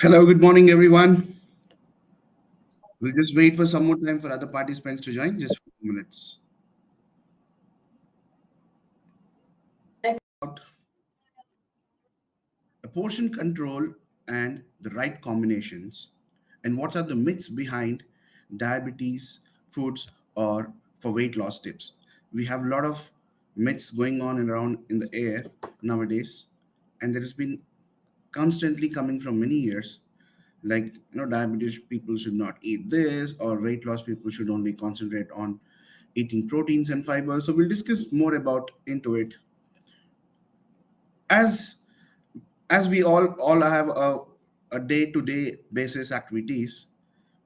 Hello, good morning, everyone. We'll just wait for some more time for other participants to join, just 4 minutes. About a portion control and the right combinations, and what are the myths behind diabetes, foods, or for weight loss tips. We have a lot of myths going on and around in the air nowadays, and there has been constantly coming from many years like diabetes people should not eat this, or weight loss people should only concentrate on eating proteins and fibers. So we'll discuss more about into it as we all have a day-to-day basis activities.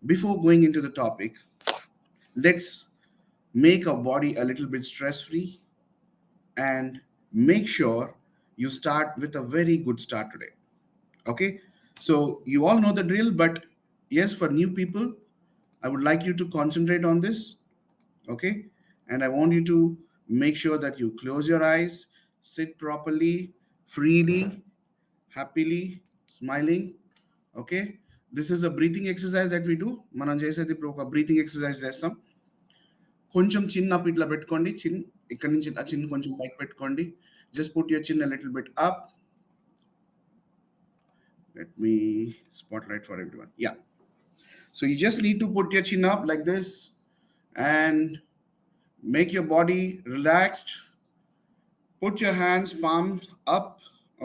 Before going into the topic, let's make our body a little bit stress free and make sure you start with a very good start today. Okay, so you all know the drill, but yes, for new people, I would like you to concentrate on this. Okay, and I want you to make sure that you close your eyes, sit properly, freely, happily, smiling. Okay, this is a breathing exercise that we do. మనం చేసేది ఇప్పుడు ఒక breathing exercise చేస్తాం. కొంచెం చిన్న up ఇట్లా పెట్టుకోండి, చిన్ ఇక్కడ నుంచి ఆ చిన్న కొంచెం పైకి పెట్టుకోండి. Just put your chin a little bit up. Let me spotlight for everyone. Yeah, so you just need to put your chin up like this and make your body relaxed. Put your hands palms up.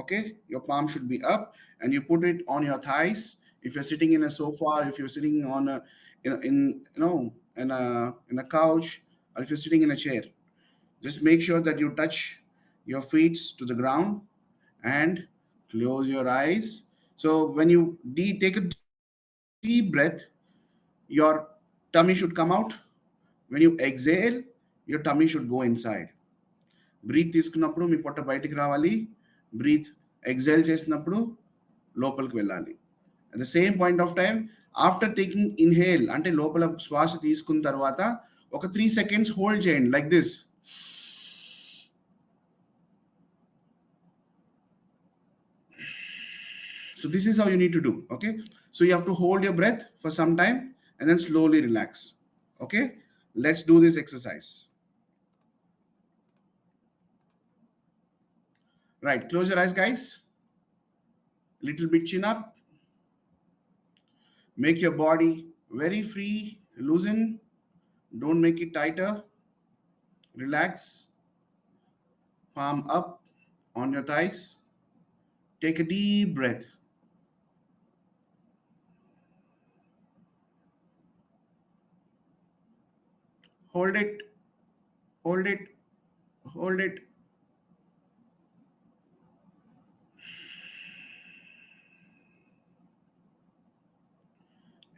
Okay, your palm should be up, and you put it on your thighs. If you're sitting in a sofa, if you're sitting on a in a couch, or if you're sitting in a chair, just make sure that you touch your feet to the ground and close your eyes. So when you take a deep breath, your tummy should come out. When you exhale, your tummy should go inside. Breath తీసుకున్నప్పుడు మీ పొట్ట బయటికి రావాలి. Breath exhale చేసినప్పుడు లోపలికి వెళ్ళాలి. At the same point of time after taking inhale అంటే లోపల శ్వాస తీసుకున్న తర్వాత ఒక 3 seconds హోల్డ్ చేయండి like this. So this is how you need to do. Okay, so you have to hold your breath for some time and then slowly relax. Okay, let's do this exercise. Right, close your eyes, guys. Little bit chin up. Make your body very free, loosen. Don't make it tighter. Relax. Palm up on your thighs. Take a deep breath. Hold it, hold it, hold it.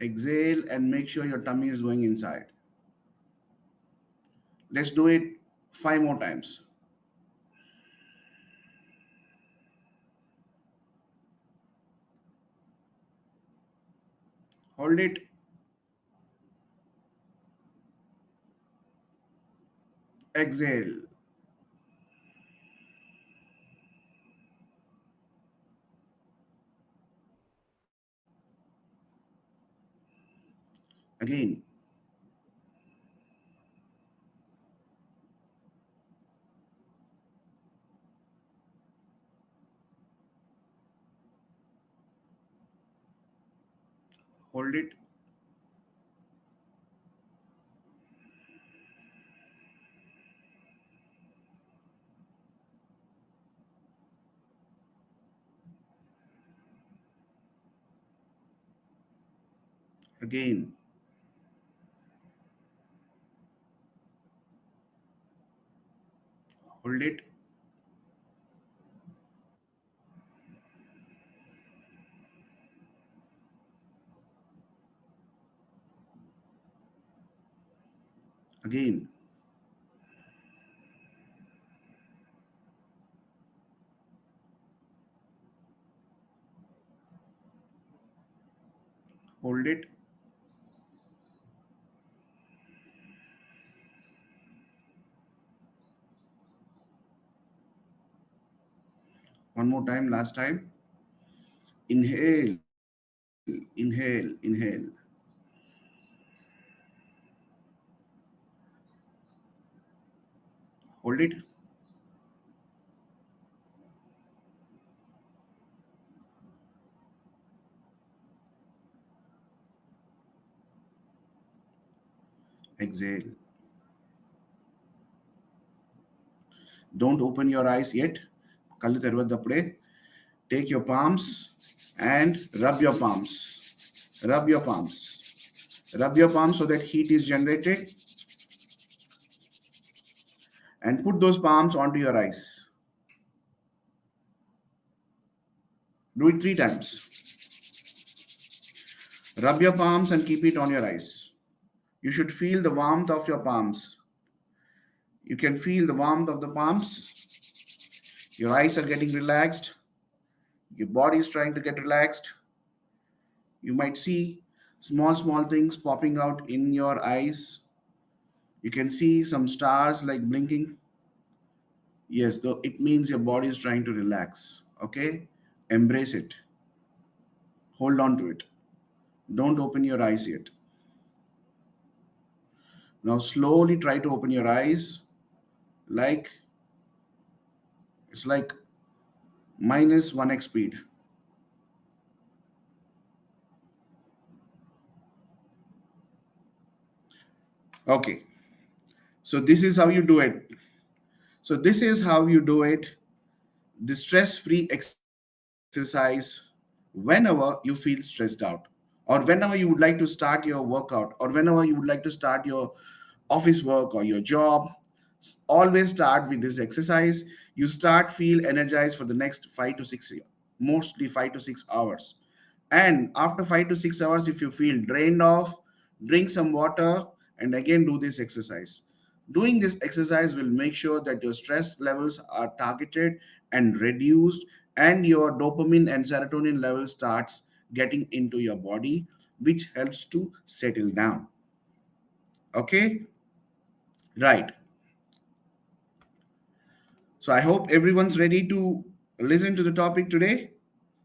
Exhale and make sure your tummy is going inside. Let's do it 5 more times. Hold it. Exhale. Again. Hold it. Again. Hold it. Again. Hold it. One more time, last time. Inhale. inhale, inhale. Hold it. Exhale. Don't open your eyes yet. Kallu tervadappade. Take your palms and rub your palms. Rub your palms. Rub your palms so that heat is generated, and put those palms onto your eyes. Do it 3 times. Rub your palms and keep it on your eyes. You should feel the warmth of your palms. You can feel the warmth of the palms. Your eyes are getting relaxed. Your body is trying to get relaxed. You might see small things popping out in your eyes. You can see some stars like blinking. Yes, though it means your body is trying to relax. Okay? Embrace it. Hold on to it. Don't open your eyes yet. Now slowly try to open your eyes, like it's like minus 1x speed. Okay. So this is how you do it. So this is how you do it. The stress-free exercise whenever you feel stressed out, or whenever you would like to start your workout, or whenever you would like to start your office work or your job. Always start with this exercise. You start feel energized for the next 5 to 6 years, mostly 5 to 6 hours. And after 5 to 6 hours, if you feel drained off, drink some water and again do this exercise. Doing this exercise will make sure that your stress levels are targeted and reduced, and your dopamine and serotonin level starts getting into your body, which helps to settle down. Okay, right. So I hope everyone's ready to listen to the topic today.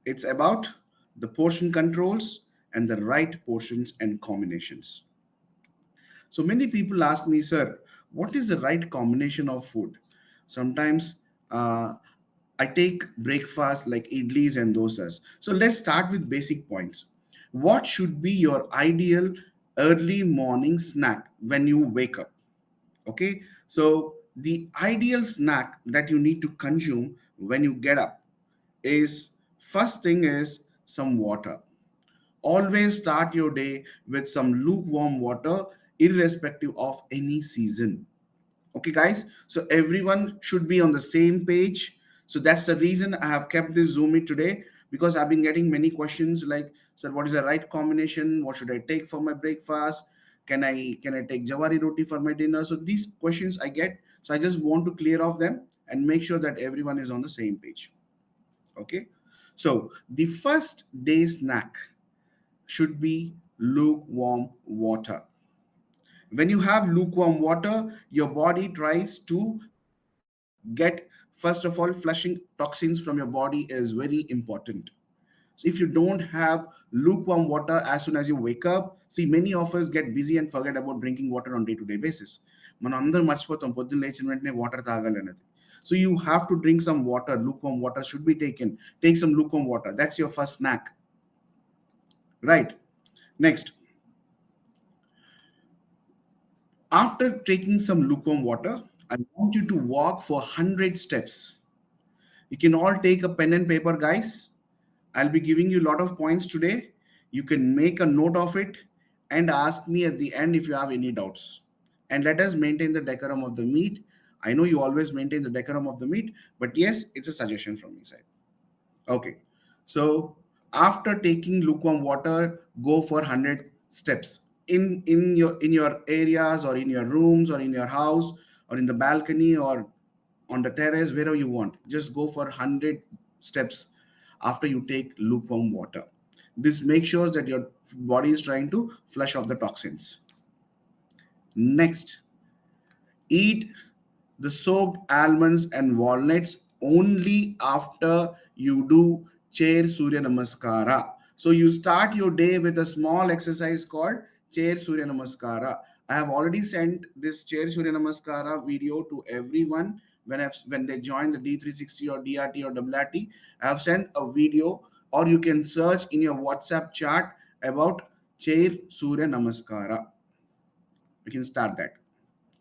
It's about the portion controls and the right portions and combinations. So many people ask me, sir, what is the right combination of food? Sometimes uh, I take breakfast like idlis and dosas. So let's start with basic points. What should be your ideal early morning snack when you wake up? Okay, so the ideal snack that you need to consume when you get up is, first thing is some water. Always start your day with some lukewarm water, irrespective of any season. Okay, guys, so everyone should be on the same page. So that's the reason I have kept this Zoom meet today, because I've been getting many questions like, sir, what is the right combination? What should I take for my breakfast? Can I take jawari roti for my dinner? So these questions I get. So I just want to clear off them and make sure that everyone is on the same page. Okay. So the first day snack should be lukewarm water. When you have lukewarm water, your body tries to get, first of all, flushing toxins from your body is very important. So if you don't have lukewarm water as soon as you wake up, see, many of us get busy and forget about drinking water on day-to-day basis. మనం అందరం మర్చిపోతాం పొద్దున్న లేచిన వెంటనే water తాగాలి అనేది. So you have to drink some water. Lukewarm water should be taken. Take some lukewarm water. That's your first snack. Right. Next, after taking some lukewarm water, I want you to walk for 100 steps. You can all take a pen and paper, guys. I'll be giving you a lot of points today. You can make a note of it and ask me at the end if you have any doubts. And let us maintain the decorum of the meet. I know you always maintain the decorum of the meet, but yes, it's a suggestion from my side. Okay. So after taking lukewarm water, go for 100 steps in your areas, or in your rooms, or in your house, or in the balcony, or on the terrace, wherever you want. Just go for 100 steps after you take lukewarm water. This makes sure that your body is trying to flush off the toxins. Next, eat the soaked almonds and walnuts only after you do chair surya namaskara. So you start your day with a small exercise called Chair Surya Namaskara. I have already sent this Chair Surya Namaskara video to everyone when they join the D360 or DRT or WRT. I have sent a video, or you can search in your WhatsApp chat about Chair Surya Namaskara. You can start that.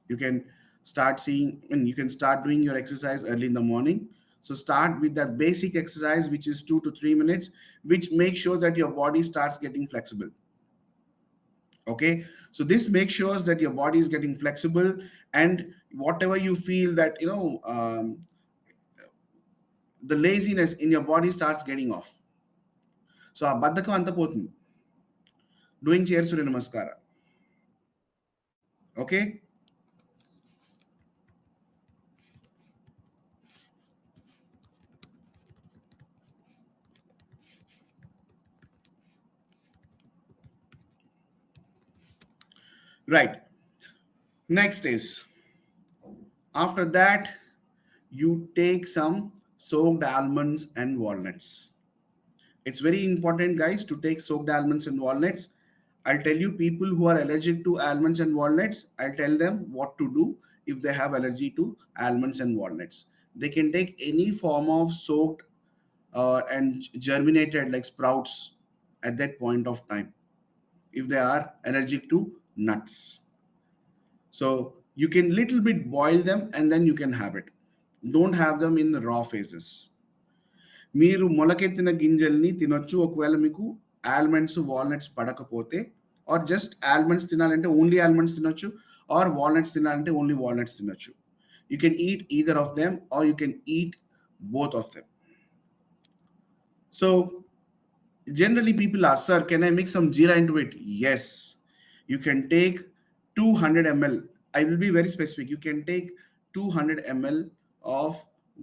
You can start seeing, and you can start doing your exercise early in the morning. So start with that basic exercise, which is 2 to 3 minutes, which makes sure that your body starts getting flexible. Okay, so this makes sure that your body is getting flexible, and whatever you feel that the laziness in your body starts getting off. So ఆ బద్ధకం అంతా పోతుంది doing chair surya namaskara. Okay, right. Next is, after that, you take some soaked almonds and walnuts. It's very important, guys, to take soaked almonds and walnuts. I'll tell you, people who are allergic to almonds and walnuts, I'll tell them what to do if they have allergy to almonds and walnuts. They can take any form of soaked and germinated like sprouts at that point of time if they are allergic to nuts. So you can little bit boil them and then you can have it. Don't have them in the raw phases. మీరు మొలకెత్తిన గింజల్ని తినొచ్చు ఒకవేళ మీకు almonds walnuts పడకపోతే, are just almonds తినాలంటే only almonds తినొచ్చు, are walnuts తినాలంటే ఓన్లీ వాల్నట్స్ తినొచ్చు. You can eat either of them or you can eat both of them. So generally people ask, sir, can I mix some jeera into it? Yes, you can take 200 ml. I will be very specific. You can take 200 ml of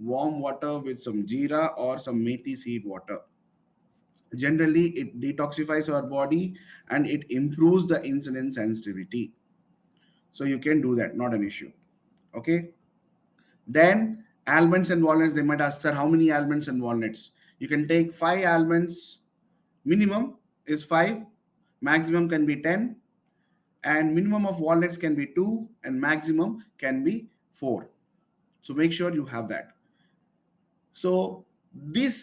warm water with some jeera or some methi seed water. Generally it detoxifies our body and it improves the insulin sensitivity. So you can do that, not an issue. Okay, then almonds and walnuts. They might ask, sir, how many almonds and walnuts? You can take 5 almonds. Minimum is 5, maximum can be 10, and minimum of walnuts can be 2 and maximum can be 4. So make sure you have that. So this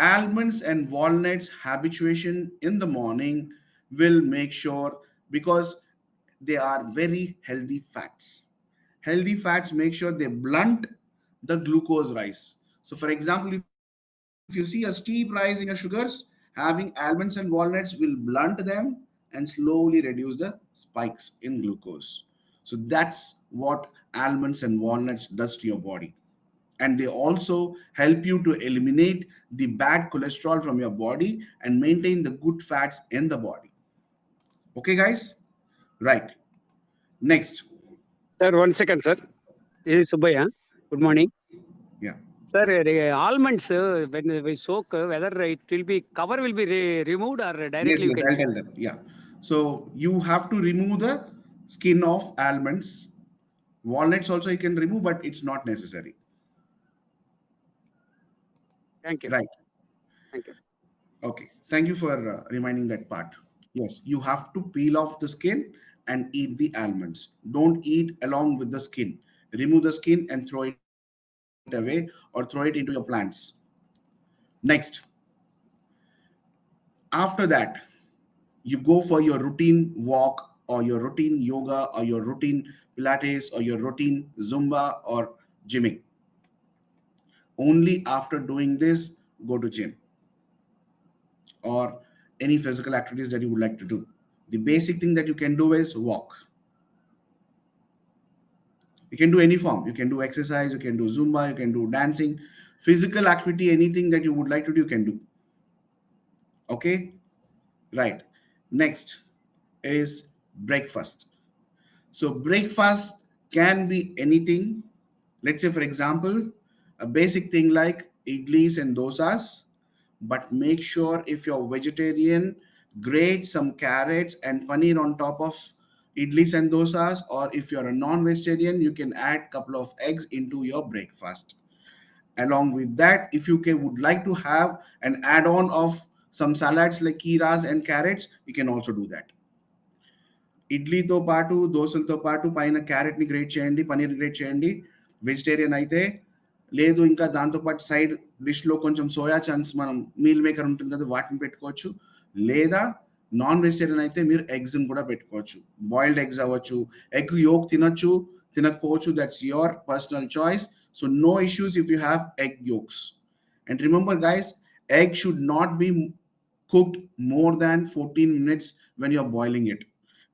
almonds and walnuts habituation in the morning will make sure, because they are very healthy fats. Healthy fats make sure they blunt the glucose rise. So for example, if you see a steep rise in your sugars, having almonds and walnuts will blunt them and slowly reduce the spikes in glucose. So that's what almonds and walnuts does to your body. And they also help you to eliminate the bad cholesterol from your body and maintain the good fats in the body. Okay, guys? Right. Next. Sir, 1 second, sir. This is Subhaya. Good morning. Yeah. Sir, the almonds, when we soak, whether it will be, cover will be removed or Yes, directly you yes, can I'll eat? tell them. Yeah. So you have to remove the skin of almonds. Walnuts also you can remove, but it's not necessary. Thank you. Right. Thank you. Okay. Thank you for reminding that part. Yes, you have to peel off the skin and eat the almonds. Don't eat along with the skin. Remove the skin and throw it away or throw it into your plants. Next, after that, you go for your routine walk or your routine yoga or your routine Pilates or your routine Zumba or gymming. Only after doing this, go to gym or any physical activities that you would like to do. The basic thing that you can do is walk. You can do any form. You can do exercise, you can do Zumba, you can do dancing, physical activity, anything that you would like to do, you can do. Okay? Right. Next is breakfast. So breakfast can be anything. Let's say, for example, a basic thing like idlis and dosas, but make sure if you're vegetarian, grate some carrots and paneer on top of idlis and dosas, or if you're a non-vegetarian, you can add a couple of eggs into your breakfast. Along with that, if you would like to have an add-on of some salads like kiras and carrots, you can also do that. ఇడ్లీతో పాటు దోశలతో పాటు పైన క్యారెట్ని great చేయండి, paneer great చేయండి. Vegetarian అయితే లేదు, ఇంకా దాంతోపాటు సైడ్ డిష్లో కొంచెం సోయా చంక్స్, మనం మీల్ మేకర్ ఉంటుంది కదా, వాటిని పెట్టుకోవచ్చు. లేదా నాన్ వెజిటేరియన్ అయితే మీరు ఎగ్స్ని కూడా పెట్టుకోవచ్చు. బాయిల్డ్ ఎగ్స్ అవ్వచ్చు, ఎగ్ యోక్ తినొచ్చు, తినకపోవచ్చు, that's your personal choice. So no issues if you have egg yolks. And remember guys, egg should not be cooked more than 14 minutes when you're boiling it.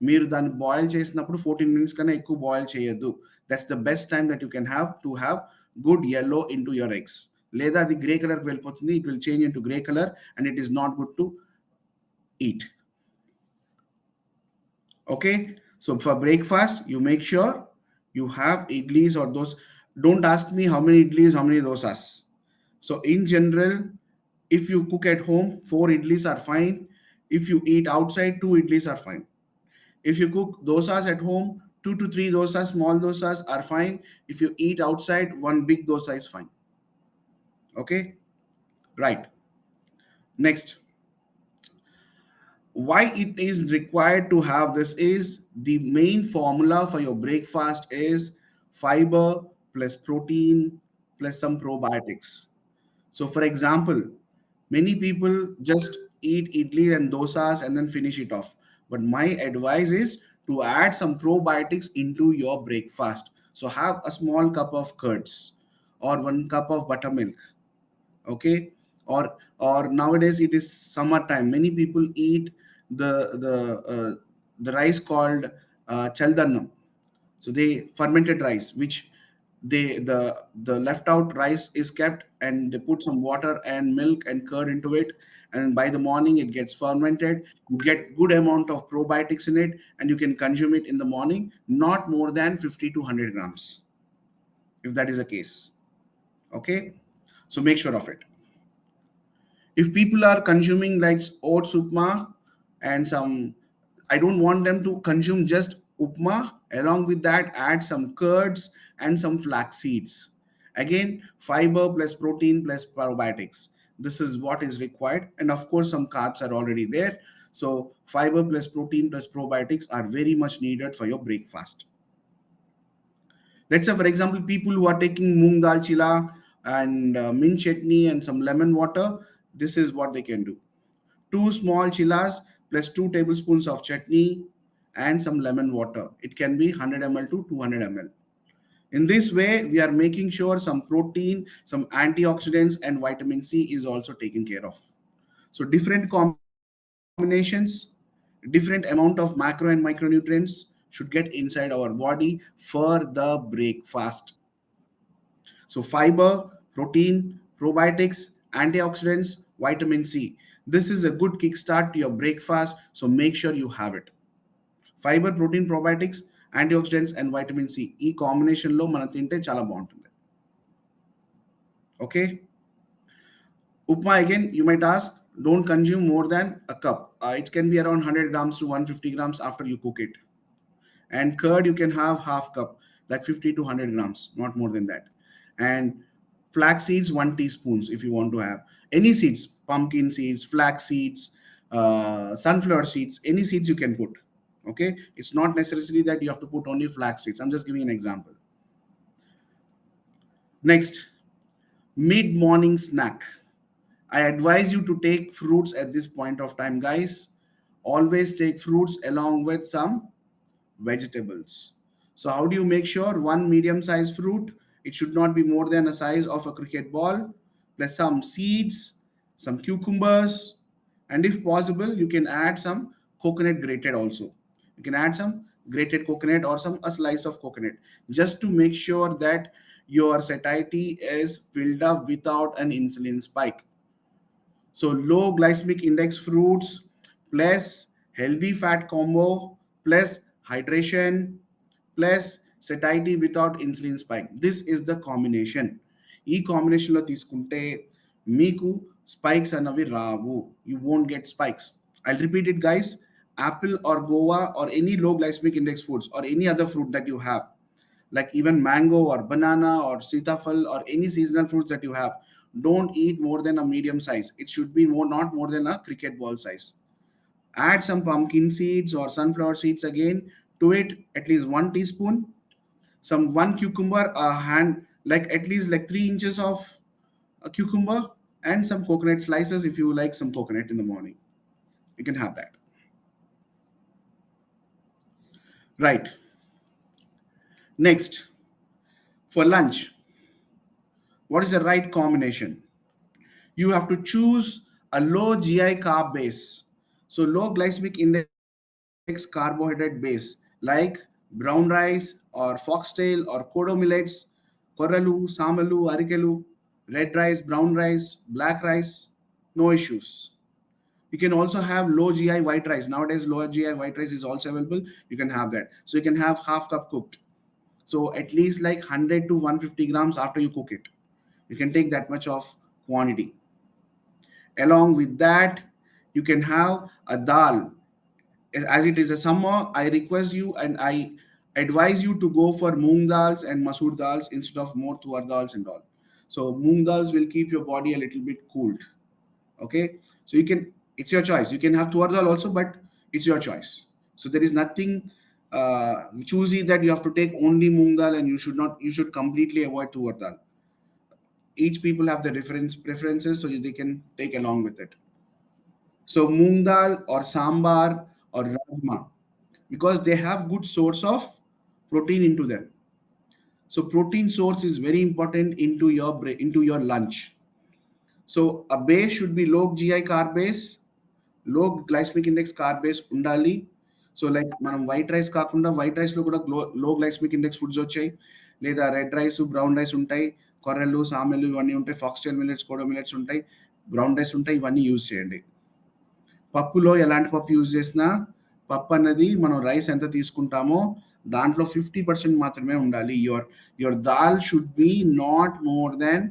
మీరు దాన్ని boil చేసినప్పుడు 14 minutes కన్నా ఎక్కువ boil చేయొద్దు. That's the best time that you can have to have good yellow into your eggs. లేదా అది grey కలర్కి వెళ్ళిపోతుంది, it will change into grey colour and it is not good to eat. Okay, so for breakfast you make sure you have idlis or those. Don't ask me how many idlis, how many dosas. So in general, if you cook at home, 4 idlis are fine. If you eat outside, 2 idlis are fine. If you cook dosas at home, 2 to 3 dosas, small dosas are fine. If you eat outside, 1 big dosa is fine. Okay, right. Next, why it is required to have this is the main formula for your breakfast is fiber plus protein plus some probiotics. So for example, many people just eat idli and dosas and then finish it off. But my advice is to add some probiotics into your breakfast. So have a small cup of curds or 1 cup of buttermilk. Okay, or nowadays it is summertime. Many people eat the rice called chaldanam. So they fermented rice, which the left out rice is kept and they put some water and milk and curd into it, and by the morning it gets fermented. You get good amount of probiotics in it and you can consume it in the morning, not more than 50 to 100 grams, if that is the case. Okay, so make sure of it. If people are consuming like oats upma and some, I don't want them to consume just upma. Along with that, add some curds and some flax seeds. Again, fiber plus protein plus probiotics. This is what is required. And of course, some carbs are already there. So fiber plus protein plus probiotics are very much needed for your breakfast. Let's say, for example, people who are taking moong dal chila and mint chutney and some lemon water, this is what they can do. 2 small chilas plus 2 tablespoons of chutney and some lemon water. It can be 100 ml to 200 ml. In this way, we are making sure some protein, some antioxidants, and vitamin C is also taken care of. So different combinations, different amount of macro and micronutrients should get inside our body for the breakfast. So fiber, protein, probiotics, antioxidants, vitamin C. This is a good kickstart to your breakfast, so make sure you have it. Fiber, protein, probiotics, antioxidants and vitamin C. ఈ కాంబినేషన్లో మనం తింటే చాలా బాగుంటుంది. Okay. Upma, again, you might ask, don't consume more than a cup. It can be around 100 grams to 150 grams after you cook it. And curd, you can have half cup, like 50 to 100 grams, not more than that. And flax seeds, 1 teaspoons if you want to have. Any seeds, pumpkin seeds, flax seeds, sunflower seeds, any seeds you can put. Okay, it's not necessary that you have to put only flax seeds. I'm just giving an example. Next, mid morning snack. I advise you to take fruits at this point of time, guys. Always take fruits along with some vegetables. So how do you make sure? 1 medium sized fruit, it should not be more than a size of a cricket ball, plus some seeds, some cucumbers, and if possible you can add some coconut grated also. You can add some grated coconut or some a slice of coconut, just to make sure that your satiety is filled up without an insulin spike. So low glycemic index fruits plus healthy fat combo plus hydration plus satiety without insulin spike. This is the combination. ఈ కాంబినేషన్లో తీసుకుంటే మీకు spikes అన్నవి రావు. You won't get spikes. I'll repeat it, guys. Apple or guava or any low glycemic index foods or any other fruit that you have, like even mango or banana or sitafal or any seasonal fruits that you have, Don't eat more than a medium size. It should be more, not more than a cricket ball size. Add some pumpkin seeds or sunflower seeds again to it, at least 1 teaspoon. Some one cucumber, a hand, like at least like 3 inches of a cucumber, and some coconut slices if you like some coconut in the morning. You can have that. Right. Next, for lunch, what is the right combination? You have to choose a low GI carb base. So low glycemic index carbohydrate base like brown rice or foxtail or kodo millets, koralu, samalu, arikelu, red rice, brown rice, black rice, no issues. You can also have low GI white rice. Nowadays, low GI white rice is also available. You can have that. So you can have half cup cooked. So at least like 100 to 150 grams after you cook it. You can take that much of quantity. Along with that, you can have a dal. As it is a summer, I request you and I advise you to go for moong dals and masoor dals instead of more tuar dals and all. So moong dals will keep your body a little bit cooled. Okay, so you can, it's your choice. You can have tuar dal also, but it's your choice. So there is nothing choosy that you have to take only moong dal and you should not. You should completely avoid tuar dal. Each people have their different preferences, so they can take along with it. So moong dal or sambar or rajma, because they have good source of protein into them. So protein source is very important into your lunch. So a base should be low GI carb base, low glycemic index carb base undali. So like మనం white rice కాకుండా white rice లో కూడా లో glycaemic index foods వచ్చాయి, లేదా red rice brown rice ఉంటాయి, కొర్రలు సామెలు ఇవన్నీ ఉంటాయి, ఫాక్స్టైల్ మిల్లెట్స్ కోడో మిల్లెట్స్ ఉంటాయి, బ్రౌన్ రైస్ ఉంటాయి. ఇవన్నీ యూజ్ చేయండి. పప్పులో ఎలాంటి పప్పు యూజ్ చేసినా పప్పు అన్నది మనం రైస్ ఎంత తీసుకుంటామో దాంట్లో 50% మాత్రమే ఉండాలి. Your dal should be not more than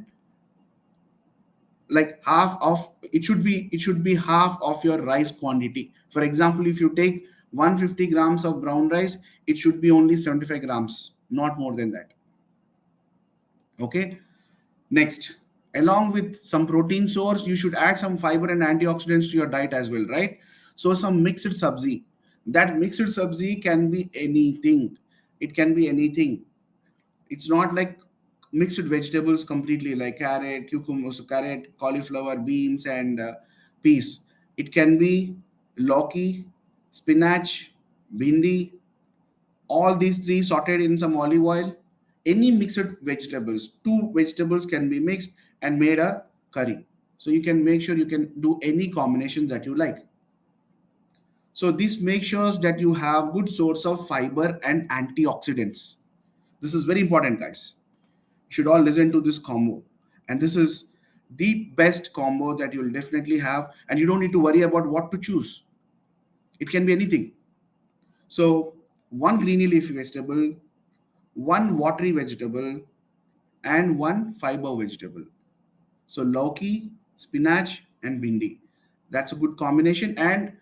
like half of it should be half of your rice quantity. For example, if you take 150 grams of brown rice, it should be only 75 grams, not more than that. Okay. Next, along with some protein source, you should add some fiber and antioxidants to your diet as well, right? So some mixed sabzi. That mixed sabzi can be anything. It can be anything. It's not like mixed vegetables completely, like carrot, cucumber, so carrot, cauliflower, beans, and peas. It can be lauki, spinach, bhindi, all these three sorted in some olive oil. Any mixed vegetables, two vegetables can be mixed and made a curry. So you can make sure you can do any combinations that you like. So this makes sure that you have good source of fiber and antioxidants. This is very important, guys. You should all listen to this combo. And this is the best combo that you'll definitely have. And you don't need to worry about what to choose. It can be anything. So one greeny leafy vegetable, one watery vegetable, and one fiber vegetable. So lauki, spinach, and bindi. That's a good combination. And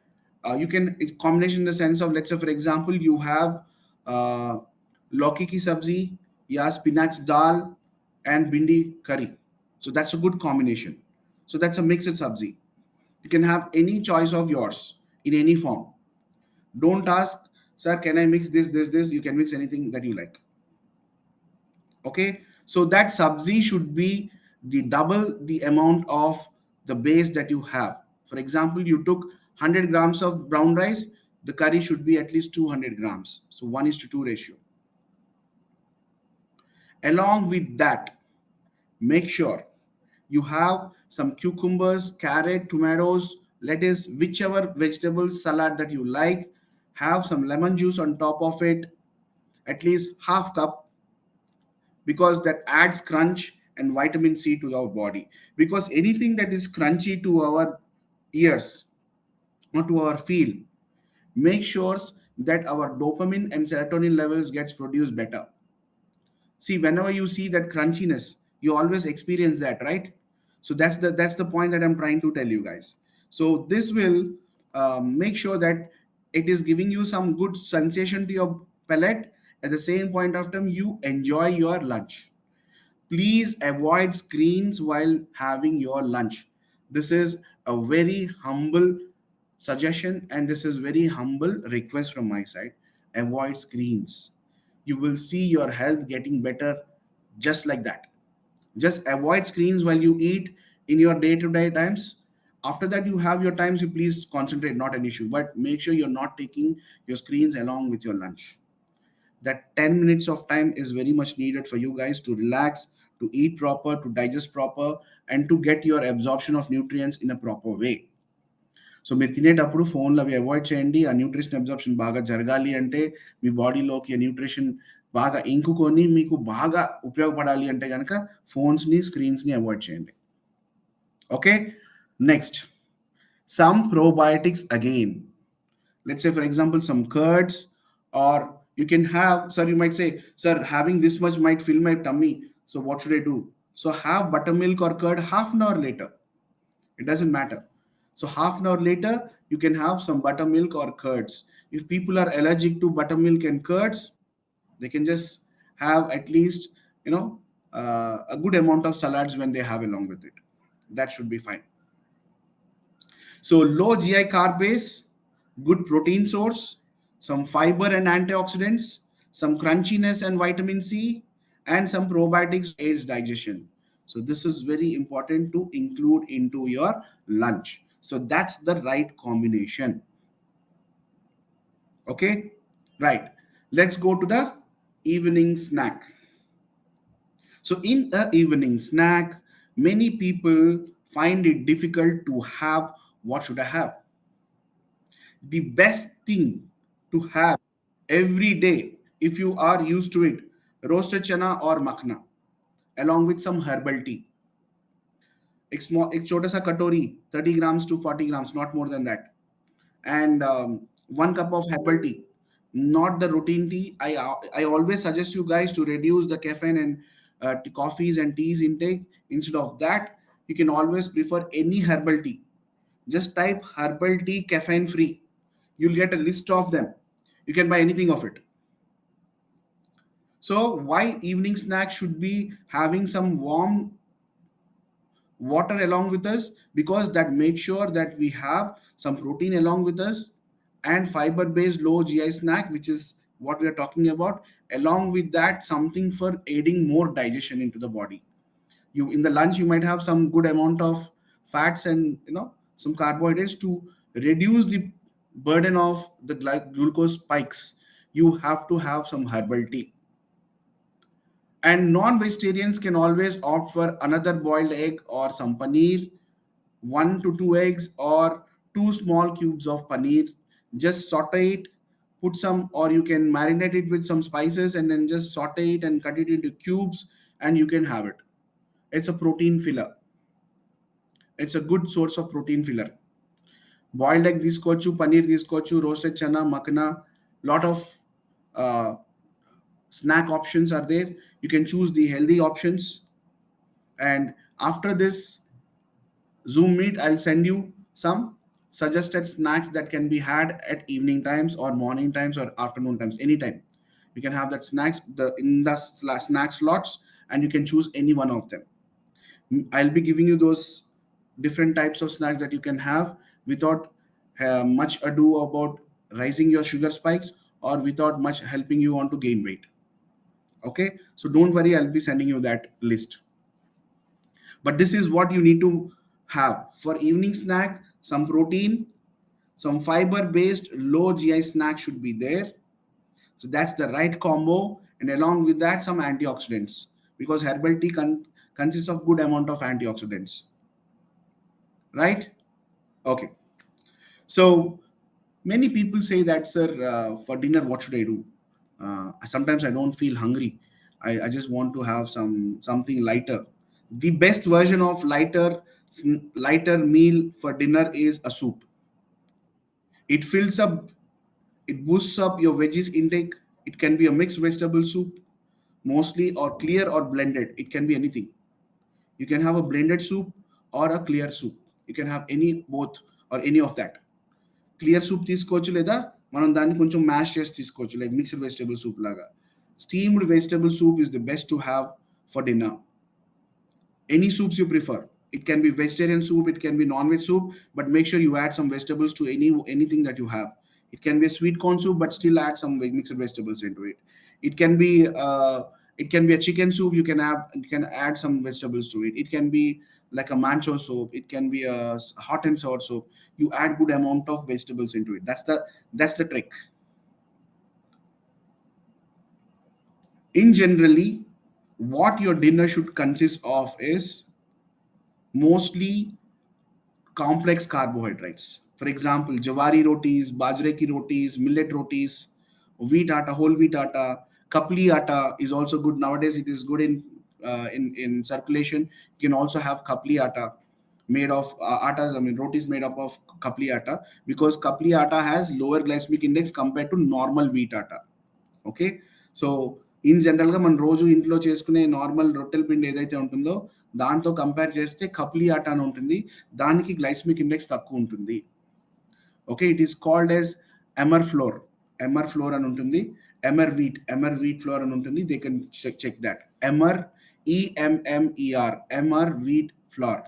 you can combination in the sense of, let's say for example, you have uh, lauki ki sabzi, ya spinach dal, and bindi curry. So that's a good combination. So that's a mixed sabzi. You can have any choice of yours in any form. Don't ask, sir, can I mix this? You can mix anything that you like. Okay, so that sabzi should be the double the amount of the base that you have. For example, you took 100 grams of brown rice, the curry should be at least 200 grams. So 1:2 ratio. Along with that, make sure you have some cucumbers, carrot, tomatoes, lettuce, whichever vegetable salad that you like. Have some lemon juice on top of it, at least half cup, because that adds crunch and vitamin C to our body. Because anything that is crunchy to our ears or to our feel, make sure that our dopamine and serotonin levels gets produced better. See, whenever you see that crunchiness, you always experience that, right? So that's the point that I'm trying to tell you guys. So this will make sure that it is giving you some good sensation to your palate. At the same point of time, you enjoy your lunch. Please avoid screens while having your lunch. This is a very humble suggestion and this is very humble request from my side. Avoid screens. You will see your health getting better just like that. Just avoid screens while you eat in your day-to-day times. After that, you have your times, you please concentrate, not an issue. But make sure you're not taking your screens along with your lunch. That 10 minutes of time is very much needed for you guys to relax, to eat proper, to digest proper, and to get your absorption of nutrients in a proper way. So మీరు తినేటప్పుడు ఫోన్లు అవి avoid చేయండి. ఆ nutrition absorption బాగా జరగాలి అంటే మీ బాడీలోకి ఆ న్యూట్రిషన్ బాగా ఇంకుకొని మీకు బాగా ఉపయోగపడాలి అంటే కనుక ఫోన్స్ని స్క్రీన్స్ని అవాయిడ్ చేయండి. Okay, next some probiotics again. Let's say for example some curds, or you can have, sir, you might say, sir, having this much might fill my tummy, so what should I do? So have buttermilk or curd half an hour later. It doesn't matter. So half an hour later you can have some buttermilk or curds. If people are allergic to buttermilk and curds, they can just have at least, you know, a good amount of salads when they have along with it. That should be fine. So low GI carb base, good protein source, some fiber and antioxidants, some crunchiness and vitamin C, and some probiotics aids digestion. So this is very important to include into your lunch. So that's the right combination. Okay, right. Let's go to the evening snack. So in the evening snack, many people find it difficult to have what should I have? The best thing to have every day, if you are used to it, roasted chana or makhna along with some herbal tea. एक छोटा सा कटोरी 30 grams to 40 grams, not more than that, and 1 cup of herbal tea, not the routine tea. I always suggest you guys to reduce the caffeine and coffees and teas intake. Instead of that, you can always prefer any herbal tea. Just type herbal tea caffeine free. You'll get a list of them. You can buy anything of it. So why evening snack should be having some warm water along with us? Because that makes sure that we have some protein along with us and fiber based low GI snack, which is what we are talking about. Along with that, something for aiding more digestion into the body. You in the lunch you might have some good amount of fats and some carbohydrates to reduce the burden of the glucose spikes. You have to have some herbal tea. And non-vegetarians can always opt for another boiled egg or some paneer, 1 to 2 eggs or 2 small cubes of paneer. Just saute it, put some, or you can marinate it with some spices and then just saute it and cut it into cubes and you can have it. It's a protein filler. It's a good source of protein filler. Boiled egg తీసుకోవచ్చు, paneer తీసుకోవచ్చు, roasted chana, makhna, lot of uh, snack options are there. You can choose the healthy options. And after this Zoom meet, I'll send you some suggested snacks that can be had at evening times or morning times or afternoon times, anytime. You can have that snacks in the snack slots and you can choose any one of them. I'll be giving you those different types of snacks that you can have without much ado about rising your sugar spikes or without much helping you on to gain weight. Okay, so don't worry, I'll be sending you that list. But this is what you need to have for evening snack. Some protein, some fiber based low GI snack should be there. So that's the right combo. And along with that, some antioxidants, because herbal tea consists of good amount of antioxidants, right? Okay, so many people say that, sir, for dinner what should I do? Sometimes I don't feel hungry. I just want to have something lighter. The best version of lighter meal for dinner is a soup. It fills up, it boosts up your veggies intake. It can be a mixed vegetable soup mostly, or clear or blended. It can be anything. You can have a blended soup or a clear soup. You can have any both or any of that. Clear soup తీసుకోవచ్చు, లేదా మనం దాన్ని కొంచెం mash చేసి తీసుకోవచ్చు, like mixed vegetable soup laga. Steamed vegetable soup is the best to have for dinner. Any soups you prefer. It can be vegetarian soup, it can be non-veg soup, but make sure you add some vegetables to anything that you have. It can be a sweet corn soup, but still add some mixed vegetables into it. It can be a chicken soup. You can add some vegetables to it. It can be like a mancho soup. It can be a hot and sour soup. You add good amount of vegetables into it. That's the trick. In generally, what your dinner should consist of is mostly complex carbohydrates. For example, jawari rotis, bajre ki rotis, millet rotis, wheat atta, whole wheat atta, kapli atta is also good nowadays. It is good in circulation. You can also have kapli atta made of attas. I mean, rotis made up of kapli atta, because kapli atta has lower glycemic index compared to normal wheat atta. Okay. So in జనరల్గా మనం రోజు ఇంట్లో చేసుకునే normal రొట్టెల పిండి ఏదైతే ఉంటుందో దాంతో కంపేర్ చేస్తే కప్లీ ఆటా అని ఉంటుంది, దానికి గ్లైసమిక్ ఇండెక్స్ తక్కువ ఉంటుంది. Okay. It is called as emmer flour అని ఉంటుంది, ఎమర్ వీట్ ఫ్లోర్ అని ఉంటుంది. They can check that emmer, EMMER, emmer wheat flour.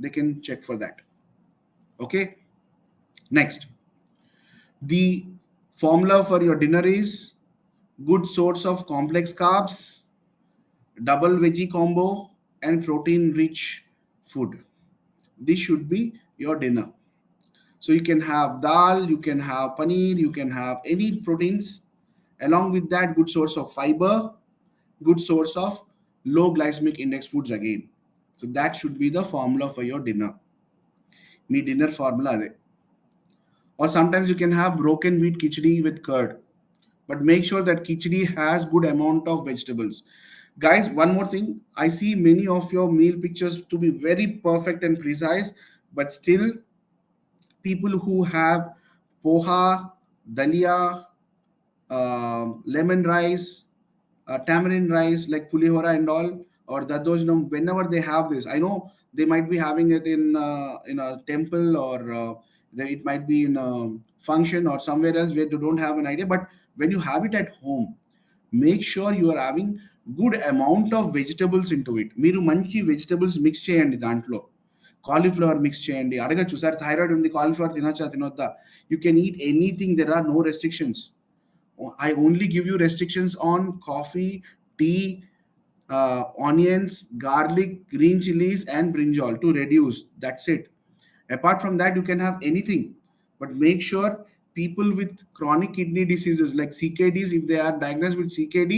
They can check for that. Okay. Next, the formula for your dinner is good source of complex carbs, double veggie combo, and protein rich food. This should be your dinner. So you can have dal, you can have paneer, you can have any proteins. Along with that, good source of fiber, good source of low glycemic index foods again. So that should be the formula for your dinner. Me dinner formula ade. Or sometimes you can have broken wheat khichdi with curd, but make sure that khichdi has good amount of vegetables. Guys, one more thing, I see many of your meal pictures to be very perfect and precise, but still people who have poha, dalia, lemon rice, tamarind rice like pulihora and all, or dadojnam, whenever they have this, I know they might be having it in a temple, or it might be in a function or somewhere else where they don't have an idea. But when you have it at home, make sure you are having good amount of vegetables into it. మీరు మంచి vegetables mix చేయండి దాంట్లో. Cauliflower mix చేయండి. అడగచ్చు, sir thyroid ఉంది, cauliflower తినచ్చా తినొద్దా? You can eat anything, there are no restrictions. I only give you restrictions on coffee, tea, onions, garlic, green chilies, and brinjal to reduce. That's it. Apart from that, you can have anything, but make sure people with chronic kidney diseases like CKDs, if they are diagnosed with CKD,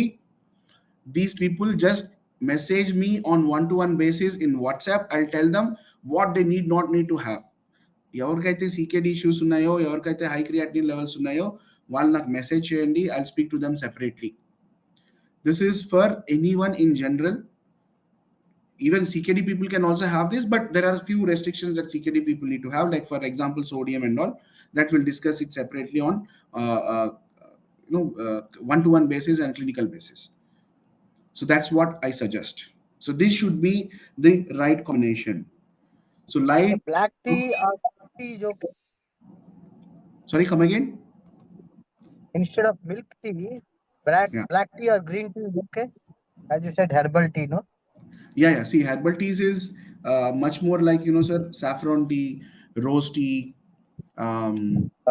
these people just message me on one-to-one basis in WhatsApp. I'll tell them what they need not need to have. ఎవరికైతే CKD issues ఉన్నాయో, ఎవరికైతే high creatinine levels ఉన్నాయో, వాళ్ళు నాకు message చేయండి. I speak to them separately. This is for anyone in general. Even CKD people can also have this, but there are few restrictions that CKD people need to have, like for example sodium and all. That we'll discuss it separately on one-to-one basis and clinical basis. So that's what I suggest. So this should be the right combination. So light. Black tea or tea is okay. Sorry, come again. Instead of milk tea, Yeah. black tea or green tea is okay. As you said, herbal tea, no? Yeah. See, herbal teas is much more like, sir, saffron tea, rose tea,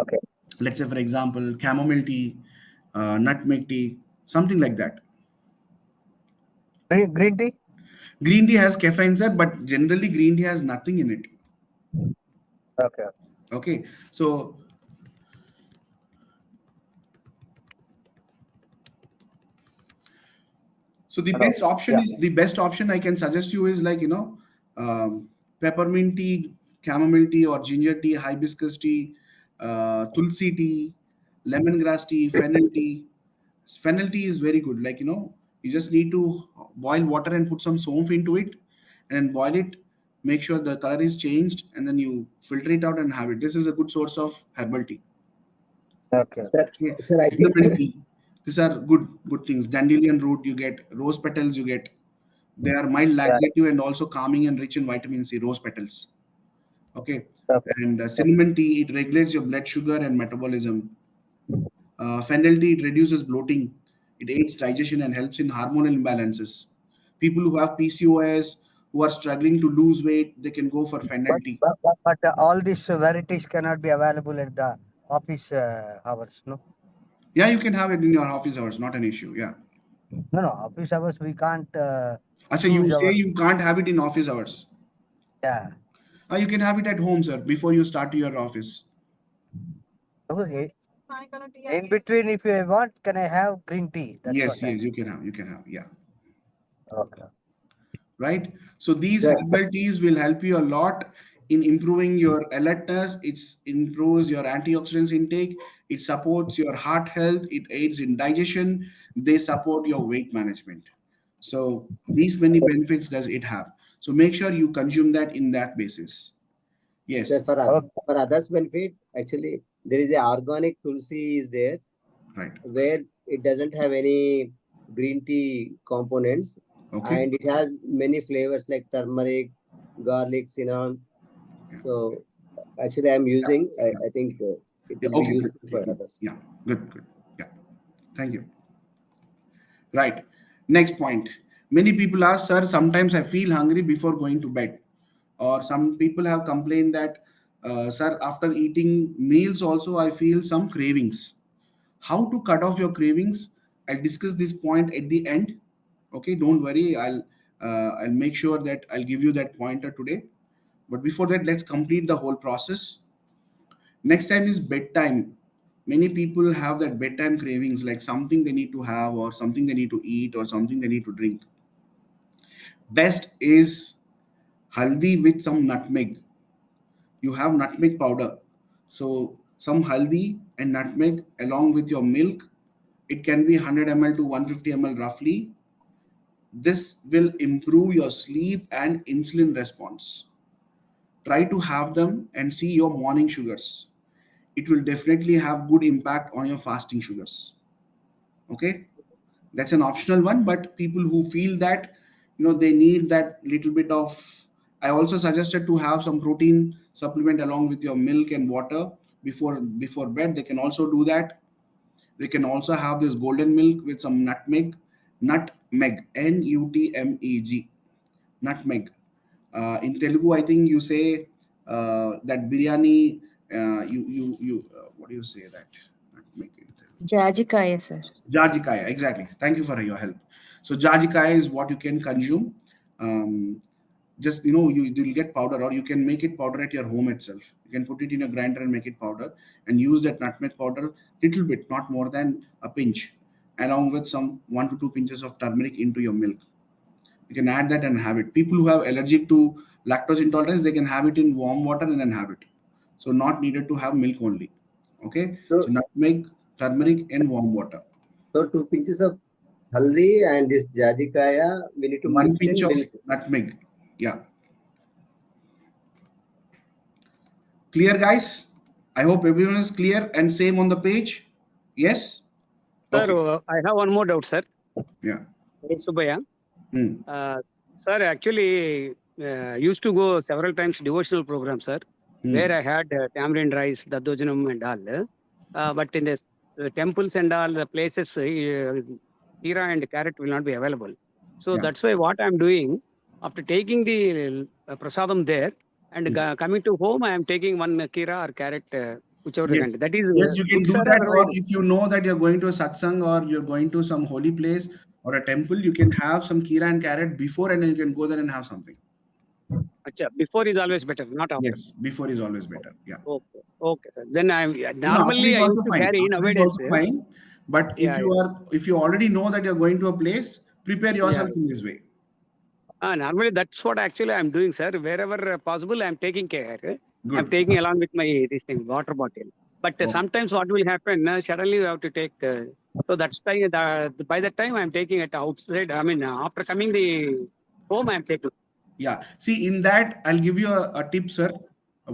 Okay. let's say, for example, chamomile tea, nutmeg tea, something like that. Green tea? Green tea has caffeine, sir, but generally green tea has nothing in it. Okay. Okay. So the Hello. best option Yeah. is the best option I can suggest you is like, peppermint tea, chamomile tea, or ginger tea, hibiscus tea, tulsi tea, lemongrass tea, fennel tea. Fennel tea is very good. Like, you just need to boil water and put some soap into it and boil it. Make sure the color is changed, and then you filter it out and have it. This is a good source of herbal tea. Okay. Okay. Sir, I think Cinnamon tea. These are good things. Dandelion root you get, rose petals you get. They are mild laxative and also calming and rich in vitamin C. Rose petals. Okay. Okay. And cinnamon tea, it regulates your blood sugar and metabolism. Fennel tea, it reduces bloating. It aids digestion and helps in hormonal imbalances. People who have PCOS, who are struggling to lose weight, they can go for fennel tea. But all these varieties cannot be available at the office hours, no? Yeah, you can have it in your office hours, not an issue. Yeah. No, no, office hours we can't Actually, choose you say our. you can't have it in office hours. Yeah. You can have it at home, sir, before you start your office. Okay. In between, if you want, can I have green tea? That's Yes, what I. yes, you can have. You can have. Yeah. Okay. Right. So these Yeah, herbal teas will help you a lot in improving your alertness. It improves your antioxidants intake. It supports your heart health. It aids in digestion. They support your weight management. So these many benefits does it have. So make sure you consume that in that basis. Yes. sir, Okay. for others' benefit, actually, there is a organic tulsi is there Right. where it doesn't have any green tea components Okay. and it has many flavors like turmeric, garlic, cinnamon. Yeah. So actually, I'm Yeah. using. Yeah. I think it Yeah. will be Okay. Good. useful Okay, for good. others. Yeah. Good. Good. Yeah. Thank you. Right. Next point. Many people ask, sir, sometimes I feel hungry before going to bed. Or some people have complained that, sir, after eating meals, also I feel some cravings. How to cut off your cravings? I'll discuss this point at the end. Okay, don't worry. I'll make sure that I'll give you that pointer today. But before that, let's complete the whole process. Next time is bedtime. Many people have that bedtime cravings, like something they need to have, or something they need to eat, or something they need to drink. Best is haldi with some nutmeg. You have nutmeg powder. So some haldi and nutmeg along with your milk. It can be 100 ml to 150 ml roughly. This will improve your sleep and insulin response. Try to have them and see your morning sugars. It will definitely have good impact on your fasting sugars. Okay, that's an optional one, but people who feel that they need that little bit of, I also suggested to have some protein supplement along with your milk and water before bed. They can also do that. They can also have this golden milk with some nutmeg, nutmeg, nutmeg. In Telugu, I think you say that biryani. What do you say that? Nutmeg in Telugu. Jajikaya, sir. Jajikaya, exactly. Thank you for your help. So jajikaya is what you can consume. Um, just you'll get powder, or you can make it powder at your home itself. You can put it in a grinder and make it powder, and use that nutmeg powder little bit, not more than a pinch, along with some 1 to 2 pinches of turmeric into your milk. You can add that and have it. People who have allergic to lactose intolerance, they can have it in warm water and then have it. So not needed to have milk only. Okay. So So, nutmeg, turmeric, and warm water. so 2 pinches of haldi and this jajikaya, we need to One mix pinch in of milk. nutmeg. Yeah. Clear, guys? I hope everyone is clear and same on the page. Yes? Sir, Okay. I have one more doubt, sir. Yeah. Hey, Subhaya. Hmm. Sir, actually, used to go several times devotional program, sir, where Hmm. I had tamarind rice, dadojanam and all. But in the temples and all the places, kira and carrot will not be available. So Yeah. that's why what I'm doing, after taking the prasadam there and Hmm. coming to home, I am taking one kira or carrot, whichever the kind. Yes. That is Yes, you can good, sir, do or that. Or otherwise. if you know that you're going to a satsang or you're going to some holy place or a temple, you can have some kira and carrot before, and then you can go there and have something. Acha, before is always better, not after. Yes, before is always better. Yeah. Okay, okay, sir. Then I'm After normally is I also used to fine. carry After is nowadays. also fine. But Yeah, yeah, if you already know that you're going to a place, prepare yeah. yourself in this way. Normally that's what actually I'm doing, sir. Wherever possible, I'm taking care. I'm Good. taking along with my this thing water bottle. But Okay. sometimes what will happen? Suddenly you have to take. So that's time. By that time, I'm taking it outside. I mean, after coming the home, I'm taking. Yeah. See, in that, I'll give you a tip, sir.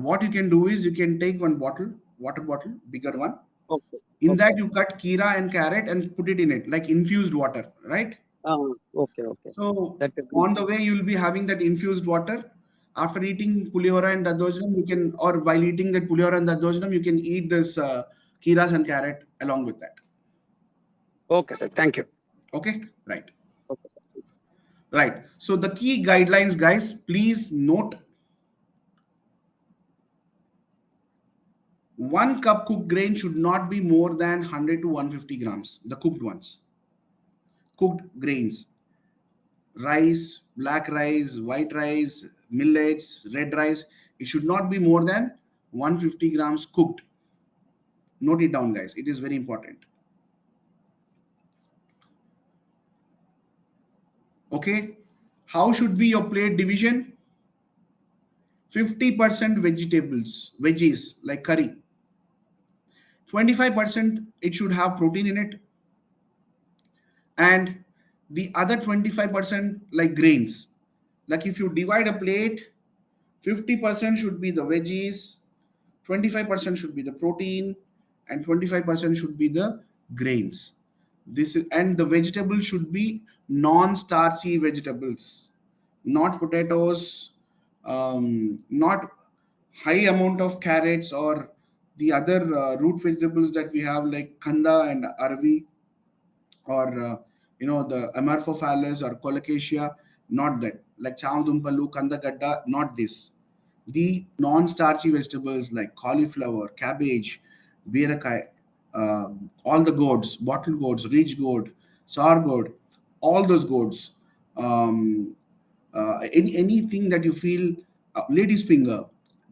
What you can do is you can take one bottle, water bottle, bigger one. Okay, In okay, that, you cut kira and carrot and put it in it, like infused water, right? okay, okay. So That is good. on the way, you'll be having that infused water. After eating pulihora and dadojanam, you can, or while eating that pulihora and dadojanam, you can eat this kiras and carrot along with that. Okay, sir. Thank you. Okay, right. Okay, sir. Right. So the key guidelines, guys, please note: 1 cup cooked grain should not be more than 100 to 150 grams, the cooked ones. Cooked grains, rice, black rice, white rice, millets, red rice, it should not be more than 150 grams cooked. Note it down, guys. It is very important. Okay. How should be your plate division? 50% vegetables, veggies like curry. 25% it should have protein in it, and the other 25% like grains. Like if you divide a plate, 50% should be the veggies, 25% should be the protein, and 25% should be the grains. This is, and the vegetables should be non-starchy vegetables, not potatoes, not high amount of carrots or the other root vegetables that we have like kanda and arvi, or the amorphophallus or colocasia. Not that, like chamadumpalu, kandagadda, not this. The non-starchy vegetables like cauliflower, cabbage, beerakai, uh, all the gourds, bottle gourds, ridge gourd, sour gourd, all those gourds, um, anything that you feel, lady's finger,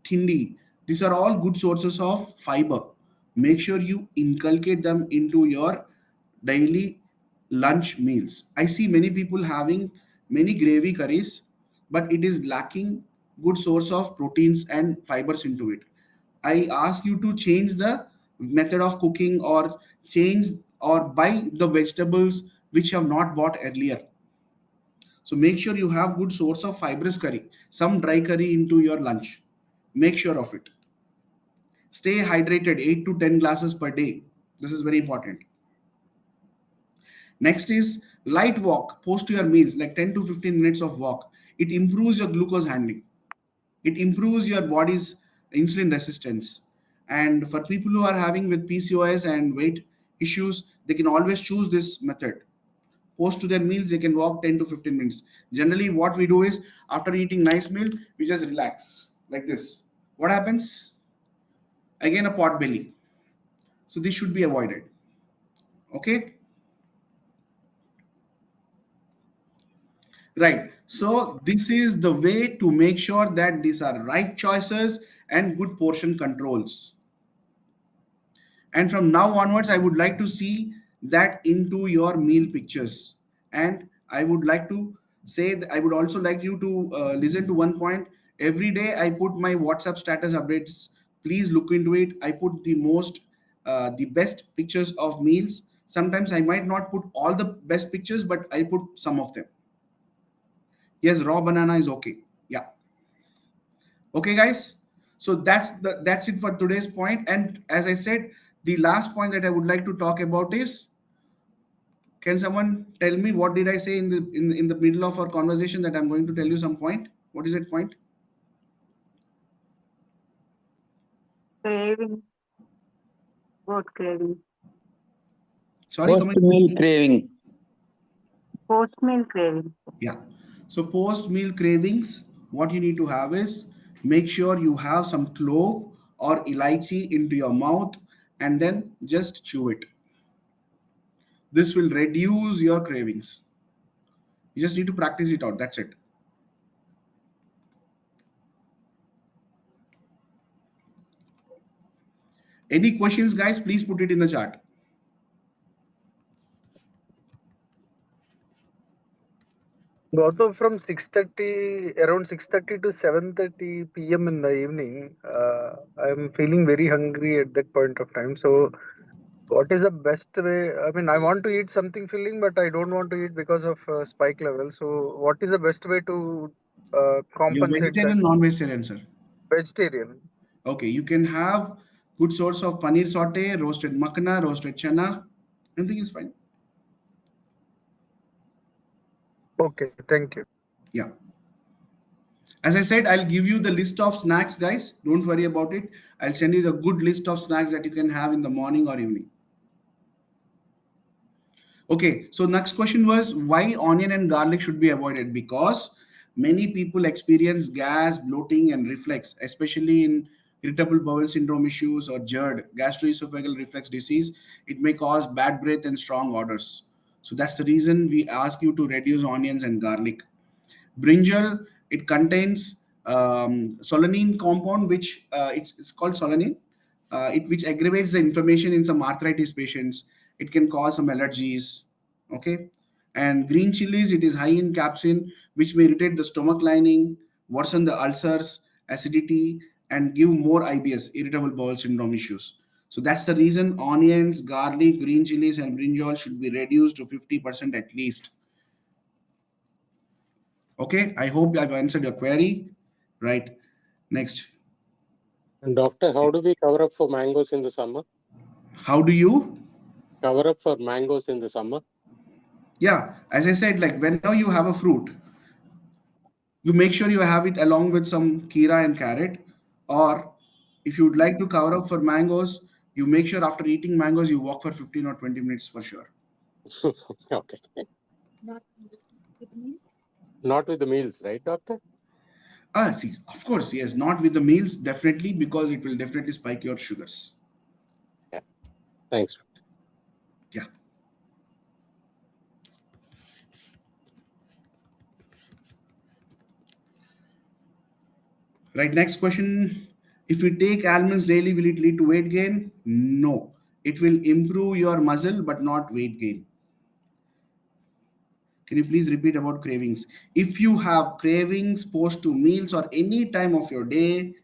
tindi, these are all good sources of fiber. Make sure you inculcate them into your daily lunch meals. I see many people having many gravy curries, but it is lacking good source of proteins and fibers into it. I ask you to change the method of cooking, or change or buy the vegetables which you have not bought earlier. So make sure you have good source of fibrous curry, some dry curry into your lunch. Make sure of it. Stay hydrated, 8 to 10 glasses per day. This is very important. Next is light walk post your meals, like 10 to 15 minutes of walk. It improves your glucose handling. It improves your body's insulin resistance. And for people who are having with PCOS and weight issues, they can always choose this method. Post to their meals, they can walk 10 to 15 minutes. Generally, what we do is after eating nice meal, we just relax like this. What happens? Again, a pot belly. So this should be avoided. Okay. Right. So this is the way to make sure that these are right choices and good portion controls. And from now onwards, I would like to see that into your meal pictures. And I would like to say that I would also like you to listen to one point. Every day I put my WhatsApp status updates. Please look into it. I put the best pictures of meals. Sometimes I might not put all the best pictures, but I put some of them. Yes, raw banana is okay. Yeah. Okay, guys. So that's it for today's point. And as I said, the last point that I would like to talk about is, can someone tell me what did I say in the middle of our conversation that I'm going to tell you some point? What is that point? Craving. What craving? Sorry, Post-meal craving. Post-meal craving. Yeah. So post meal cravings, what you need to have is, make sure you have some clove or elaichi into your mouth and then just chew it. This will reduce your cravings. You just need to practice it out. That's it. Any questions, guys? Please put it in the chat. Gautam, from 6:30, around 6:30 to 7:30 p.m. in the evening, I'm feeling very hungry at that point of time. So, what is the best way? I mean, I want to eat something filling, but I don't want to eat because of spike level. So, what is the best way to You're compensate that? vegetarian, non-vegetarian, sir? Vegetarian. Okay, you can have good source of paneer saute, roasted makhana, roasted chana. Anything is fine. Okay, thank you. Yeah. As I said, I'll give you the list of snacks, guys. Don't worry about it. I'll send you the good list of snacks that you can have in the morning or evening. Okay, so next question was why onion and garlic should be avoided? Because many people experience gas, bloating, and reflux, especially in irritable bowel syndrome issues or GERD, gastroesophageal reflux disease. It may cause bad breath and strong odors. So that's the reason we ask you to reduce onions and garlic. Brinjal, it contains solanine compound, which it's called solanine, which aggravates the inflammation in some arthritis patients. It can cause some allergies. Okay, and green chilies, it is high in capsaicin, which may irritate the stomach lining, worsen the ulcers, acidity, and give more IBS, irritable bowel syndrome issues. So that's the reason onions, garlic, green chilies, and brinjal should be reduced to 50% at least. Okay, I hope I've answered your query. Right. Next. And doctor, how do we cover up for mangoes in the summer? How do you? Cover up for mangoes in the summer? Yeah, as I said, like whenever you have a fruit, you make sure you have it along with some kira and carrot. Or if you'd like to cover up for mangoes, you make sure after eating mangoes, you walk for 15 or 20 minutes for sure. Okay. Not with the meals, right, doctor? See, of course, yes, not with the meals, definitely, because it will definitely spike your sugars. Yeah. Thanks. Yeah. Right, next question. If you take almonds daily, will it lead to weight gain? No. It will improve your muscle, but not weight gain. Can you please repeat about cravings? If you have cravings post to meals or any time of your day,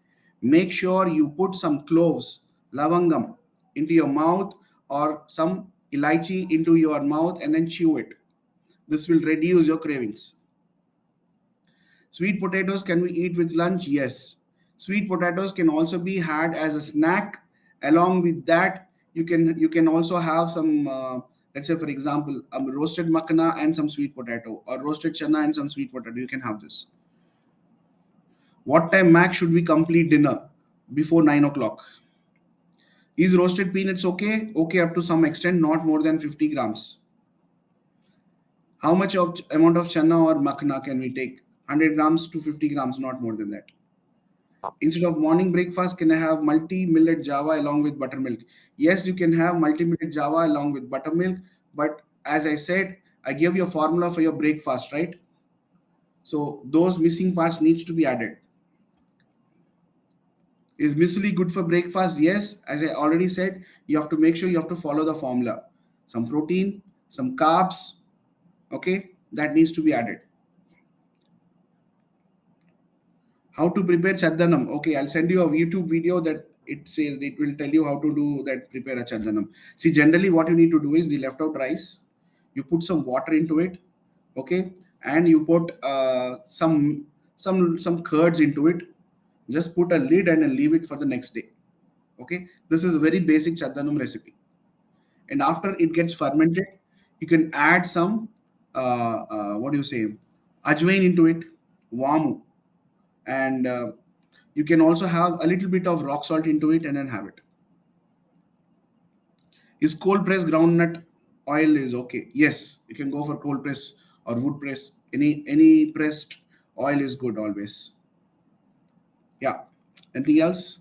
make sure you put some cloves, lavangam, into your mouth or some elaichi into your mouth and then chew it. This will reduce your cravings. Sweet potatoes, can we eat with lunch? Yes. Sweet potatoes can also be had as a snack. Along with that, you can also have some, let's say for example, roasted makhana and some sweet potato, or roasted chana and some sweet potato. You can have this. What time max should we complete dinner? Before 9 o'clock. Is roasted peanuts okay? Okay, up to some extent, not more than 50 grams. How much of amount of chana or makhana can we take? 100 grams to 50 grams, not more than that. Instead of morning breakfast, can I have multi-millet java along with buttermilk? Yes, you can have multi-millet java along with buttermilk, but as I said, I gave you a formula for your breakfast, right? So those missing parts needs to be added. Is muesli good for breakfast? Yes, as I already said, you have to make sure you have to follow the formula. Some protein, some carbs, okay, that needs to be added. How to prepare chaddanam? Okay, I'll send you a YouTube video that it says it will tell you how to do that. Prepare a chaddanam. See, generally what you need to do is the left out rice. You put some water into it, okay, and you put some curds into it. Just put a lid and leave it for the next day. Okay, this is a very basic chaddanam recipe. And after it gets fermented, you can add some what do you say, ajwain into it, wamu, and you can also have a little bit of rock salt into it and then have it. Is cold pressed groundnut oil is okay? Yes, you can go for cold press or wood press. Any pressed oil is good always. Yeah. Anything else?